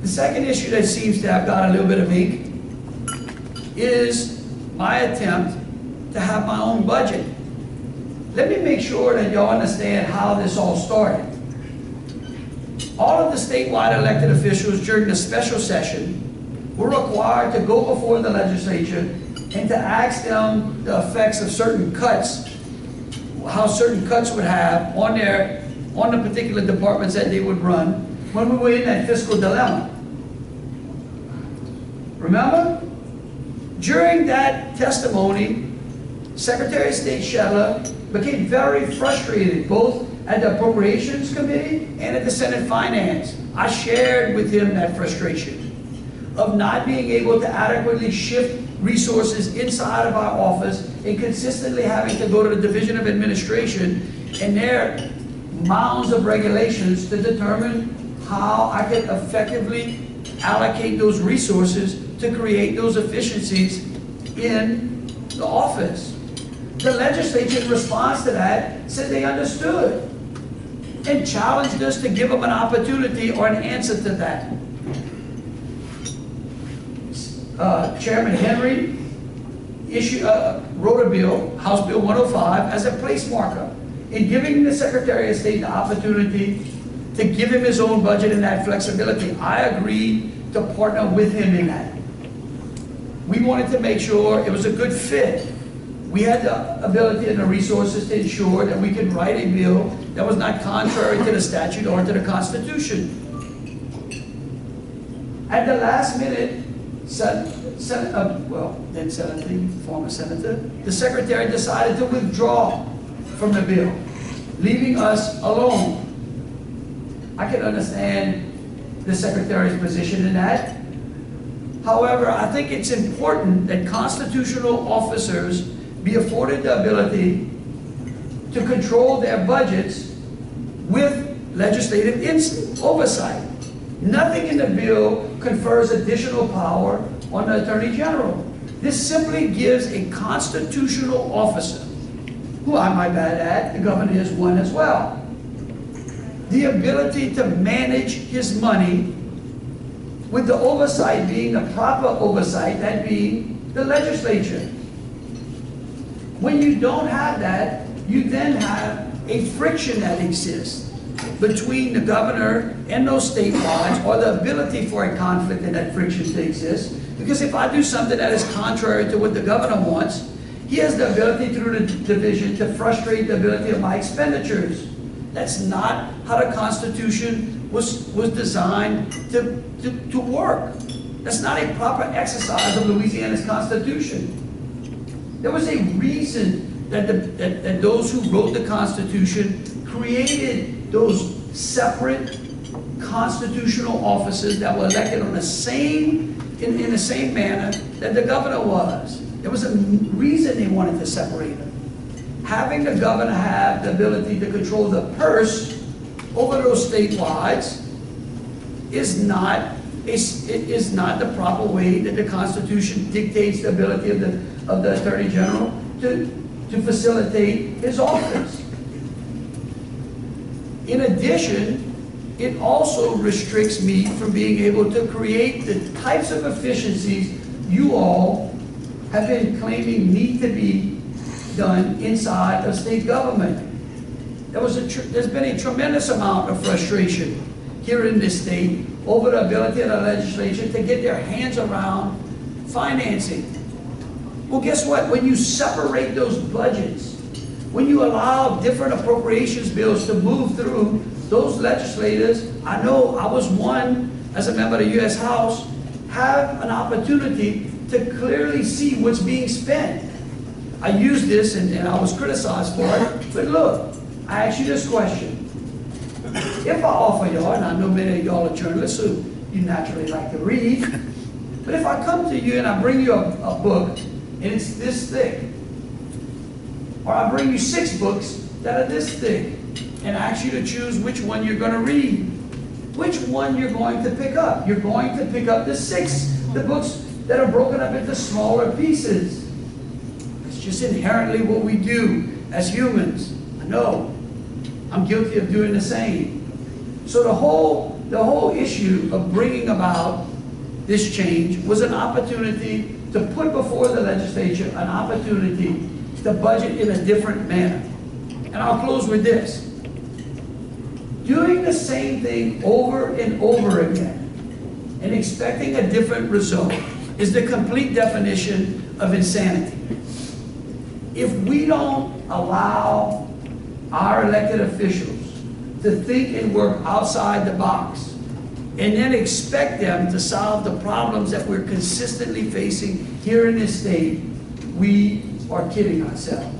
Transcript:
The second issue that seems to have got a little bit of ink is my attempt to have my own budget. Let me make sure that y'all understand how this all started. All of the statewide elected officials during the special session were required to go before the legislature and to ask them the effects of certain cuts, how certain cuts would have on the particular departments that they would run when we were in that fiscal dilemma. Remember? During that testimony, Secretary of State Shetler became very frustrated, both at the Appropriations Committee and at the Senate Finance. I shared with him that frustration of not being able to adequately shift resources inside of our office and consistently having to go to the Division of Administration and their mounds of regulations to determine how I could effectively allocate those resources to create those efficiencies in the office. The legislature, in response to that, said they understood and challenged us to give them an opportunity or an answer to that. Chairman Henry wrote a bill, House Bill 105, as a place marker in giving the Secretary of State the opportunity to give him his own budget and that flexibility. I agreed to partner with him in that. We wanted to make sure it was a good fit. We had the ability and the resources to ensure that we could write a bill that was not contrary to the statute or to the Constitution. At the last minute, then Senator, former Senator, the Secretary decided to withdraw from the bill, leaving us alone. I can understand the Secretary's position in that. However, I think it's important that constitutional officers be afforded the ability to control their budgets with legislative oversight. Nothing in the bill confers additional power on the Attorney General. This simply gives a constitutional officer, who I might add, the governor is one as well, the ability to manage his money with the oversight being the proper oversight, that being the legislature. When you don't have that, you then have a friction that exists between the governor and those statewide, or the ability for a conflict in that friction to exist. Because if I do something that is contrary to what the governor wants, he has the ability through the division to frustrate the ability of my expenditures. That's not how the Constitution was designed to work. That's not a proper exercise of Louisiana's Constitution. There was a reason that those who wrote the Constitution created those separate constitutional offices that were elected on the same, in the same manner that the governor was. There was a reason they wanted to separate them. Having the governor have the ability to control the purse over those statewide is not the proper way that the Constitution dictates the ability of the Attorney General to facilitate his office. In addition, it also restricts me from being able to create the types of efficiencies you all have been claiming need to be done inside of state government. There's been a tremendous amount of frustration here in this state over the ability of the legislature to get their hands around financing. Well, guess what? When you separate those budgets, when you allow different appropriations bills to move through, those legislators, I know I was one as a member of the U.S. House, have an opportunity to clearly see what's being spent. I used this and I was criticized for it, but look, I ask you this question. If I offer y'all, and I know many of y'all are journalists, so you naturally like to read, but if I come to you and I bring you a book and it's this thick, or I bring you 6 books that are this thick and ask you to choose which one you're going to read, which one you're going to pick up? You're going to pick up the books that are broken up into smaller pieces. It's just inherently what we do as humans. I know. I'm guilty of doing the same. So the whole the whole issue of bringing about this change was an opportunity to put before the legislature an opportunity to budget in a different manner. And I'll close with this. Doing the same thing over and over again and expecting a different result is the complete definition of insanity. If we don't allow our elected officials to think and work outside the box and then expect them to solve the problems that we're consistently facing here in this state, we are kidding ourselves.